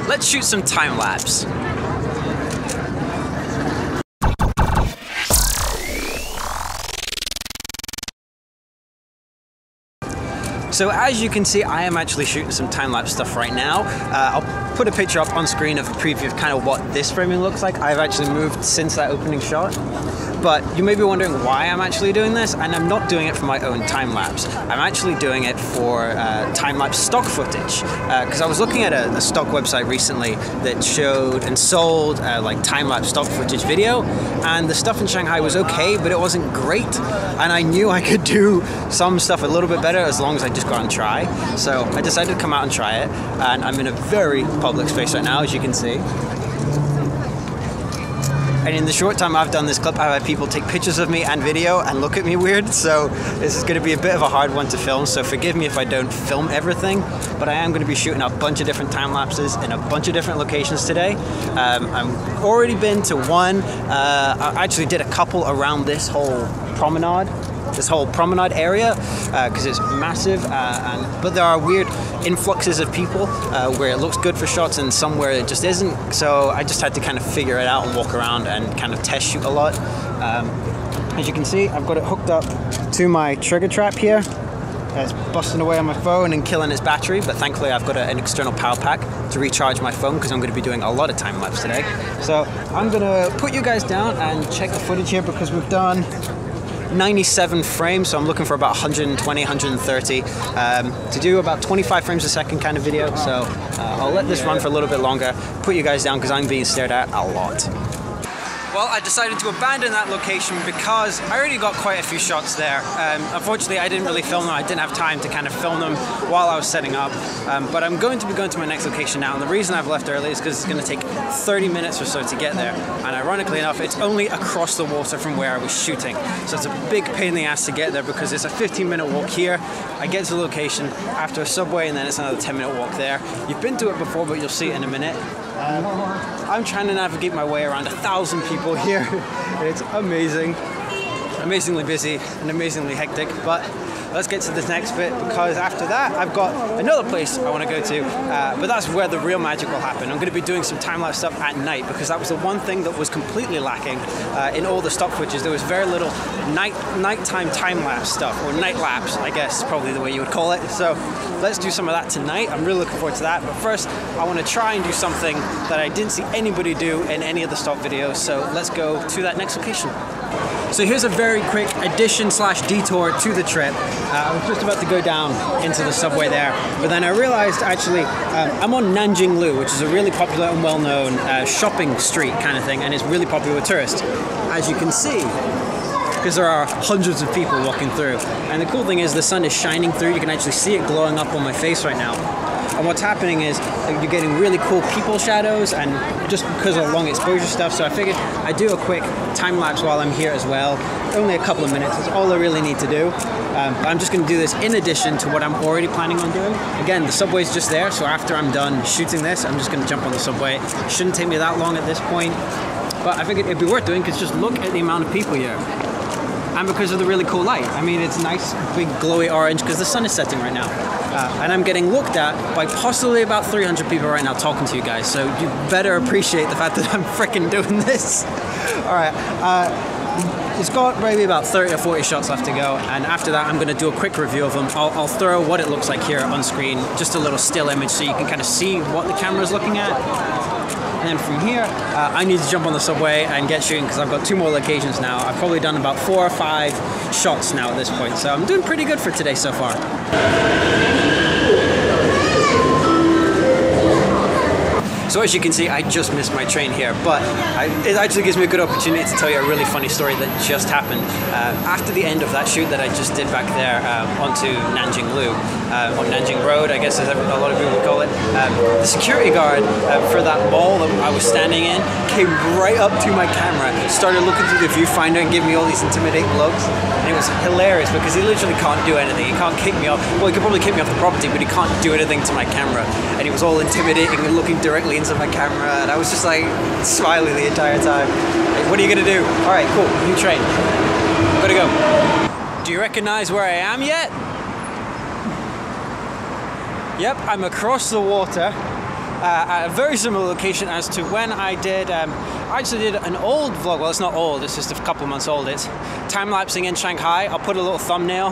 let's shoot some time lapse. So as you can see, I am actually shooting some time-lapse stuff right now. I'll put a picture up on screen of a preview of kind of what this framing looks like. I've actually moved since that opening shot. But you may be wondering why I'm actually doing this, and I'm not doing it for my own time-lapse. I'm actually doing it for time-lapse stock footage. Because I was looking at a stock website recently that showed and sold like time-lapse stock footage video, and the stuff in Shanghai was okay, but it wasn't great. And I knew I could do some stuff a little bit better as long as I just go out and try. So I decided to come out and try it, and I'm in a very public space right now, as you can see. And in the short time I've done this clip, I've had people take pictures of me and video and look at me weird, so this is going to be a bit of a hard one to film, so forgive me if I don't film everything, but I am going to be shooting a bunch of different time lapses in a bunch of different locations today. I've already been to one. I actually did a couple around this whole promenade area because it's massive, but there are weird influxes of people where it looks good for shots and somewhere it just isn't, so I just had to kind of figure it out and walk around and kind of test shoot a lot. As you can see, I've got it hooked up to my trigger trap here. It's busting away on my phone and killing its battery, but thankfully I've got an external power pack to recharge my phone because I'm going to be doing a lot of time lapse today. So I'm going to put you guys down and check the footage here because we've done 97 frames, so I'm looking for about 120, 130 to do about 25 frames a second kind of video. So I'll let this run for a little bit longer, put you guys down because I'm being stared at a lot. Well, I decided to abandon that location because I already got quite a few shots there. Unfortunately, I didn't really film them. I didn't have time to kind of film them while I was setting up. But I'm going to be going to my next location now. And the reason I've left early is because it's going to take 30 minutes or so to get there. And ironically enough, it's only across the water from where I was shooting. So it's a big pain in the ass to get there because it's a 15-minute walk here. I get to the location after a subway and then it's another 10-minute walk there. You've been to it before, but you'll see it in a minute. I'm trying to navigate my way around 1,000 people here. It's amazing, amazingly busy and amazingly hectic, but let's get to this next bit because after that I've got another place I want to go to, but that's where the real magic will happen. I'm going to be doing some time-lapse stuff at night because that was the one thing that was completely lacking in all the stock footage. There was very little nighttime time-lapse stuff, or night lapse, I guess is probably the way you would call it. So let's do some of that tonight. I'm really looking forward to that, but first I want to try and do something that I didn't see anybody do in any of the stock videos, so let's go to that next location. So here's a very quick addition/detour to the trip. I was just about to go down into the subway there, but then I realized actually I'm on Nanjing Lu, which is a really popular and well-known shopping street kind of thing, and it's really popular with tourists, as you can see, because there are hundreds of people walking through. And the cool thing is the sun is shining through. You can actually see it glowing up on my face right now. And what's happening is you're getting really cool people shadows and just because of long exposure stuff. So I figured I'd do a quick time lapse while I'm here as well. Only a couple of minutes, that's all I really need to do. But I'm just going to do this in addition to what I'm already planning on doing. Again, the subway's just there, so after I'm done shooting this, I'm just going to jump on the subway. It shouldn't take me that long at this point, but I figured it'd be worth doing because just look at the amount of people here. And because of the really cool light. I mean, it's nice, big, glowy orange because the sun is setting right now. And I'm getting looked at by possibly about 300 people right now talking to you guys. So you better appreciate the fact that I'm freaking doing this. All right. It's got maybe about 30 or 40 shots left to go. And after that, I'm going to do a quick review of them. I'll throw what it looks like here on screen, just a little still image so you can kind of see what the camera is looking at. And then from here, I need to jump on the subway and get shooting because I've got 2 more locations now. I've probably done about 4 or 5 shots now at this point, so I'm doing pretty good for today so far. So as you can see, I just missed my train here, but it actually gives me a good opportunity to tell you a really funny story that just happened. After the end of that shoot that I just did back there onto Nanjing Lu, on Nanjing Road, I guess as a lot of people would call it, the security guard for that mall that I was standing in came right up to my camera, started looking through the viewfinder and giving me all these intimidating looks. And it was hilarious because he literally can't do anything. He can't kick me off. Well, he could probably kick me off the property, but he can't do anything to my camera. And he was all intimidating and looking directly into my camera, and I was just like smiling the entire time. Like, what are you gonna do? All right, cool, new train. Gotta go. Do you recognize where I am yet? Yep, I'm across the water. at a very similar location as to when I did, I actually did an old vlog. Well, it's not old, it's just a couple of months old. It's time-lapsing in Shanghai. I'll put a little thumbnail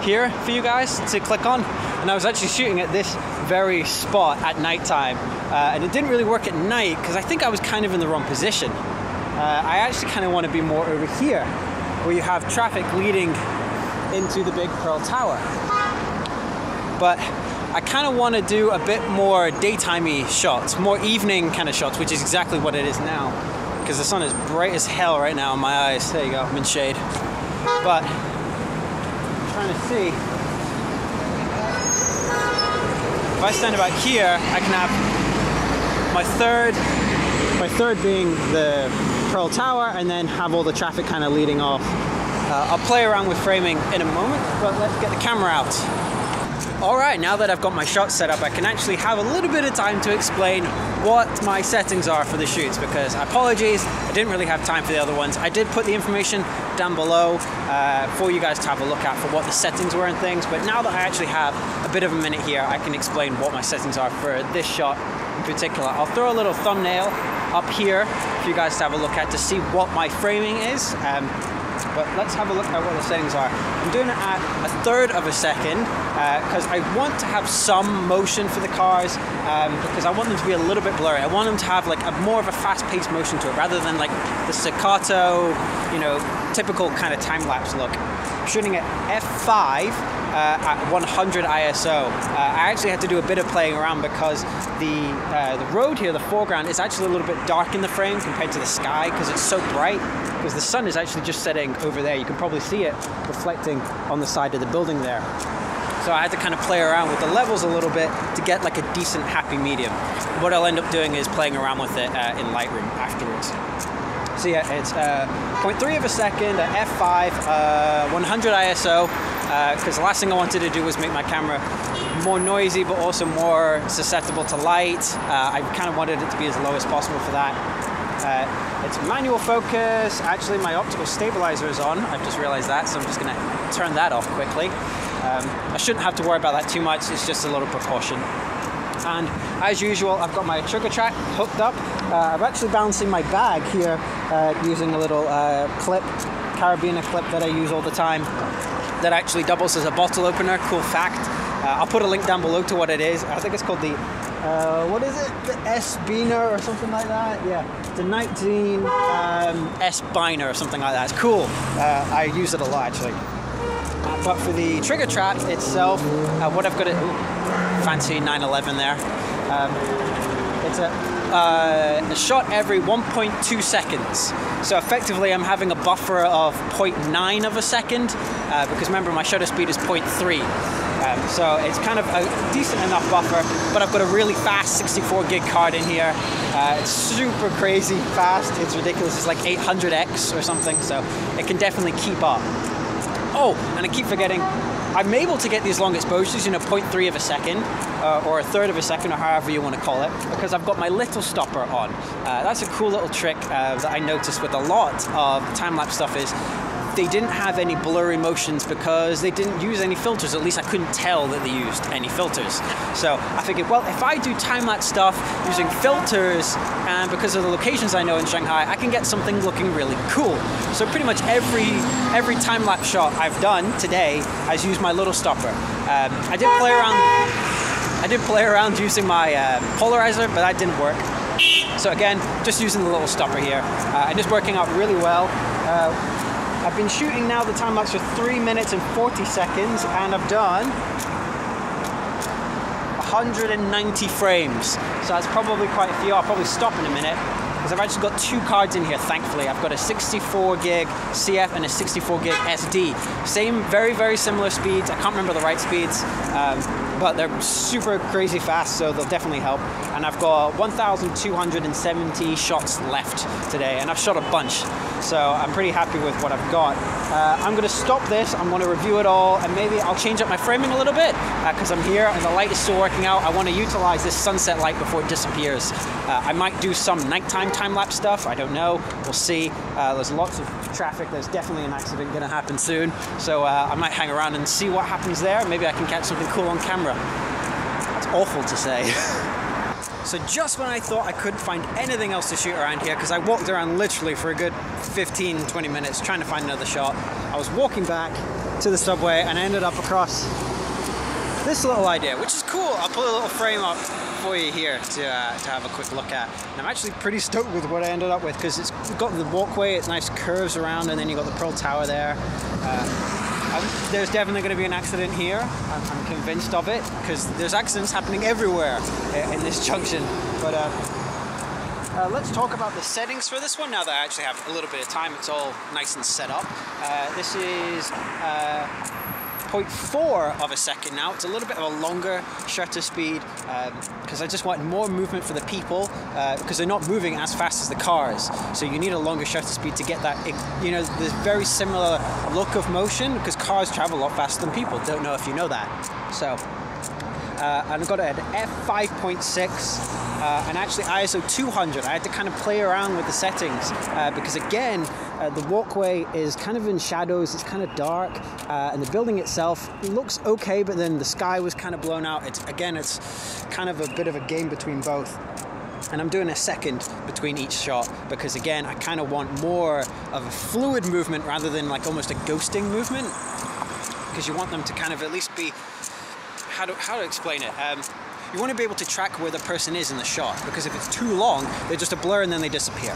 here for you guys to click on. And I was actually shooting at this very spot at nighttime. And it didn't really work at night because I think I was kind of in the wrong position. I actually kind of want to be more over here, where you have traffic leading into the big Pearl Tower. But I kind of want to do a bit more daytimey shots, more evening kind of shots, which is exactly what it is now. Because the sun is bright as hell right now in my eyes. There you go, I'm in shade. But I'm trying to see. If I stand about here, I can have my third being the Pearl Tower, and then have all the traffic kind of leading off. I'll play around with framing in a moment, but let's get the camera out. Alright, now that I've got my shot set up, I can actually have a little bit of time to explain what my settings are for the shoots, because apologies, I didn't really have time for the other ones. I did put the information down below for you guys to have a look at for what the settings were and things, but now that I actually have a bit of a minute here, I can explain what my settings are for this shot in particular. I'll throw a little thumbnail up here for you guys to have a look at to see what my framing is. But let's have a look at what the settings are. I'm doing it at 1/3 of a second because I want to have some motion for the cars because I want them to be a little bit blurry. I want them to have like more of a fast-paced motion to it rather than like the staccato, you know, typical kind of time-lapse look. I'm shooting at f5 at 100 ISO. I actually had to do a bit of playing around because the road here, the foreground, is actually a little bit dark in the frame compared to the sky because it's so bright. Because the sun is actually just setting over there. You can probably see it reflecting on the side of the building there. So I had to kind of play around with the levels a little bit to get like a decent happy medium. What I'll end up doing is playing around with it in Lightroom afterwards. So yeah, it's 0.3 of a second at f5, 100 ISO, because the last thing I wanted to do was make my camera more noisy but also more susceptible to light. I kind of wanted it to be as low as possible for that. It's manual focus. Actually, my optical stabilizer is on. I've just realized that, so I'm just going to turn that off quickly. I shouldn't have to worry about that too much. It's just a little precaution. And as usual, I've got my trigger track hooked up. I'm actually balancing my bag here using a little clip, Carabiner clip that I use all the time that actually doubles as a bottle opener. Cool fact. I'll put a link down below to what it is. I think it's called the what is it? The S-Biner or something like that? Yeah, the 19 S-Biner or something like that. It's cool. I use it a lot actually. But for the trigger trap itself, what I've got it, fancy 911 there. It's a shot every 1.2 seconds. So effectively I'm having a buffer of 0.9 of a second because remember my shutter speed is 0.3. So it's kind of a decent enough buffer, but I've got a really fast 64 gig card in here. It's super crazy fast. It's ridiculous. It's like 800x or something, so it can definitely keep up. Oh, and I keep forgetting, I'm able to get these long exposures, you know, 0.3 of a second, or 1/3 of a second, or however you want to call it, because I've got my little stopper on. That's a cool little trick that I noticed with a lot of time-lapse stuff is they didn't have any blurry motions because they didn't use any filters. At least I couldn't tell that they used any filters. So I figured, well, if I do time-lapse stuff using filters, and because of the locations I know in Shanghai, I can get something looking really cool. So pretty much every time-lapse shot I've done today has used my little stopper. I did play around using my polarizer, but that didn't work. So again, just using the little stopper here, and it's working out really well. I've been shooting now the time-lapse for 3 minutes and 40 seconds, and I've done 190 frames. So that's probably quite a few. I'll probably stop in a minute, because I've actually got 2 cards in here, thankfully. I've got a 64 gig CF and a 64 gig SD. Same, very, very similar speeds. I can't remember the right speeds, but they're super crazy fast, so they'll definitely help. And I've got 1,270 shots left today, and I've shot a bunch. So I'm pretty happy with what I've got. I'm going to stop this, I'm going to review it all, and maybe I'll change up my framing a little bit, because I'm here and the light is still working out. I want to utilize this sunset light before it disappears. I might do some nighttime time-lapse stuff, I don't know, we'll see. There's lots of traffic, there's definitely an accident going to happen soon, so I might hang around and see what happens there. Maybe I can catch something cool on camera. That's awful to say. So just when I thought I couldn't find anything else to shoot around here, because I walked around literally for a good 15-20 minutes trying to find another shot, I was walking back to the subway and I ended up across this little idea, which is cool. I'll put a little frame up for you here to have a quick look at. And I'm actually pretty stoked with what I ended up with, because it's got the walkway, it's nice curves around, and then you've got the Pearl Tower there. There's definitely going to be an accident here. I'm convinced of it, because there's accidents happening everywhere in this junction. But let's talk about the settings for this one now that I actually have a little bit of time. It's all nice and set up. This is 0.4 of a second now. It's a little bit of a longer shutter speed because I just want more movement for the people, because they're not moving as fast as the cars. So you need a longer shutter speed to get that, you know, this very similar look of motion, because cars travel a lot faster than people. Don't know if you know that. So I've got it at f5.6 and actually ISO 200. I had to kind of play around with the settings because again, the walkway is kind of in shadows, it's kind of dark, and the building itself looks okay, but then the sky was kind of blown out. It's kind of a bit of a game between both. And I'm doing a second between each shot because again, I kind of want more of a fluid movement rather than like almost a ghosting movement, because you want them to kind of at least be, how to explain it? You want to be able to track where the person is in the shot, because if it's too long, they're just a blur and then they disappear.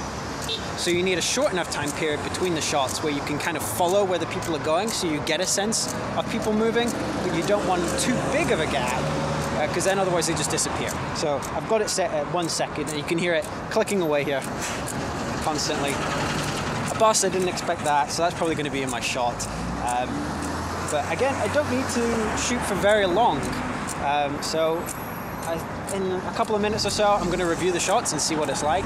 So you need a short enough time period between the shots where you can kind of follow where the people are going, so you get a sense of people moving, but you don't want too big of a gap, because then otherwise they just disappear. So I've got it set at 1 second, and you can hear it clicking away here constantly. A bus, I didn't expect that, so that's probably going to be in my shot. But again, I don't need to shoot for very long. In a couple of minutes or so, I'm going to review the shots and see what it's like.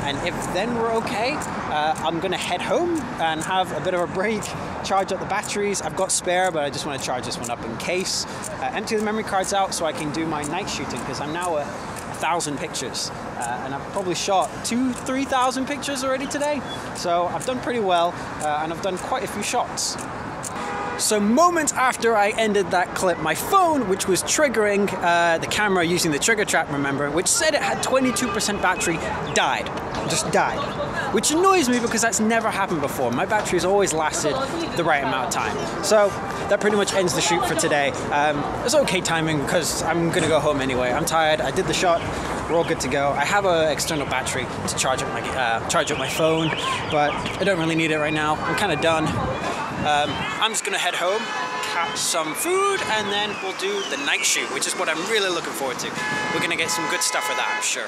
And if then we're okay, I'm going to head home and have a bit of a break, charge up the batteries. I've got spare, but I just want to charge this one up in case. Empty the memory cards out so I can do my night shooting, because I'm now at 1,000 pictures. And I've probably shot 2,000-3,000 pictures already today. So I've done pretty well, and I've done quite a few shots. So moments after I ended that clip, my phone, which was triggering the camera using the trigger trap, remember, which said it had 22% battery, died. Just died. Which annoys me because that's never happened before. My battery's always lasted the right amount of time. So that pretty much ends the shoot for today. It's okay timing because I'm gonna go home anyway. I'm tired, I did the shot, we're all good to go. I have an external battery to charge up my phone, but I don't really need it right now. I'm kind of done. I'm just gonna head home, catch some food, and then we'll do the night shoot, which is what I'm really looking forward to. We're gonna get some good stuff for that, I'm sure.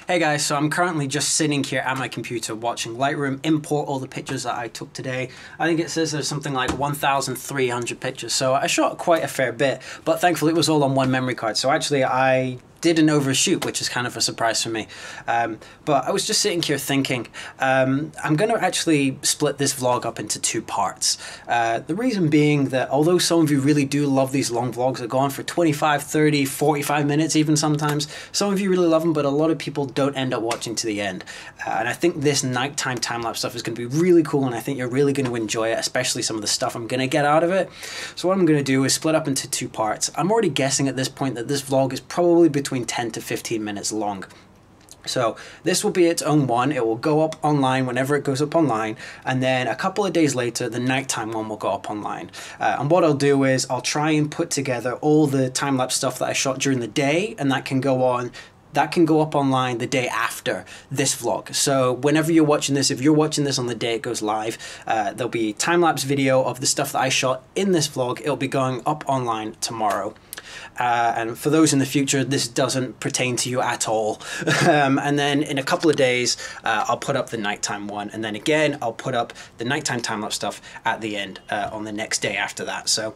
Hey guys, so I'm currently just sitting here at my computer watching Lightroom import all the pictures that I took today. I think it says there's something like 1,300 pictures, so I shot quite a fair bit, but thankfully it was all on one memory card, so actually I did an overshoot, which is kind of a surprise for me. But I was just sitting here thinking, I'm going to actually split this vlog up into 2 parts. The reason being that although some of you really do love these long vlogs that go on for 25, 30, 45 minutes even sometimes, some of you really love them, but a lot of people don't end up watching to the end. And I think this nighttime time-lapse stuff is going to be really cool, and I think you're really going to enjoy it, especially some of the stuff I'm going to get out of it. So what I'm going to do is split up into 2 parts. I'm already guessing at this point that this vlog is probably between 10 to 15 minutes long. So this will be its own one. It will go up online whenever it goes up online, and then a couple of days later the nighttime one will go up online. And what I'll do is I'll try and put together all the time-lapse stuff that I shot during the day, and that can go up online the day after this vlog. So whenever you're watching this, if you're watching this on the day it goes live, there'll be time-lapse video of the stuff that I shot in this vlog. It'll be going up online tomorrow. And for those in the future, this doesn't pertain to you at all. And then in a couple of days, I'll put up the nighttime one. And then again, I'll put up the nighttime time-lapse stuff at the end on the next day after that. So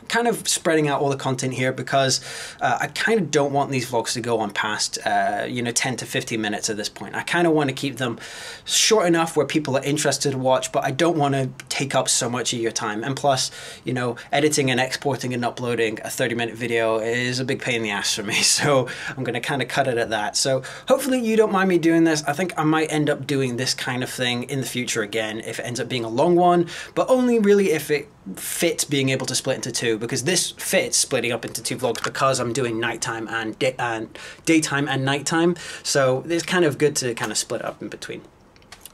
kind of spreading out all the content here because I kind of don't want these vlogs to go on past 10 to 15 minutes at this point. I kind of want to keep them short enough where people are interested to watch, but I don't want to take up so much of your time. And plus, editing and exporting and uploading a 30-minute video is a big pain in the ass for me, so I'm going to kind of cut it at that. So hopefully you don't mind me doing this. I think I might end up doing this kind of thing in the future again if it ends up being a long one, but only really if it fit being able to split into two, because this fits splitting up into two vlogs because I'm doing nighttime and daytime and nighttime. So it's kind of good to kind of split up in between.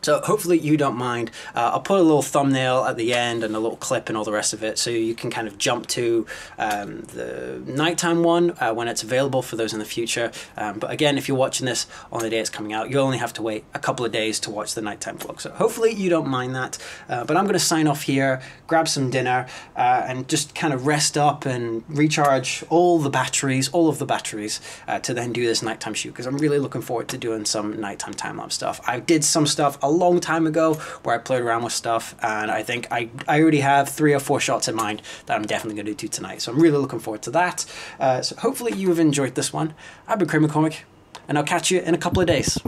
So hopefully you don't mind. I'll put a little thumbnail at the end and a little clip and all the rest of it, so you can kind of jump to the nighttime one when it's available for those in the future. But again, if you're watching this on the day it's coming out, you'll only have to wait a couple of days to watch the nighttime vlog. So hopefully you don't mind that. But I'm going to sign off here, grab some dinner, and just kind of rest up and recharge all of the batteries, to then do this nighttime shoot, because I'm really looking forward to doing some nighttime time-lapse stuff. I did some stuff a long time ago where I played around with stuff, and I think I already have 3 or 4 shots in mind that I'm definitely going to do tonight. So I'm really looking forward to that. So hopefully you have enjoyed this one. I've been Kramer Comic, and I'll catch you in a couple of days.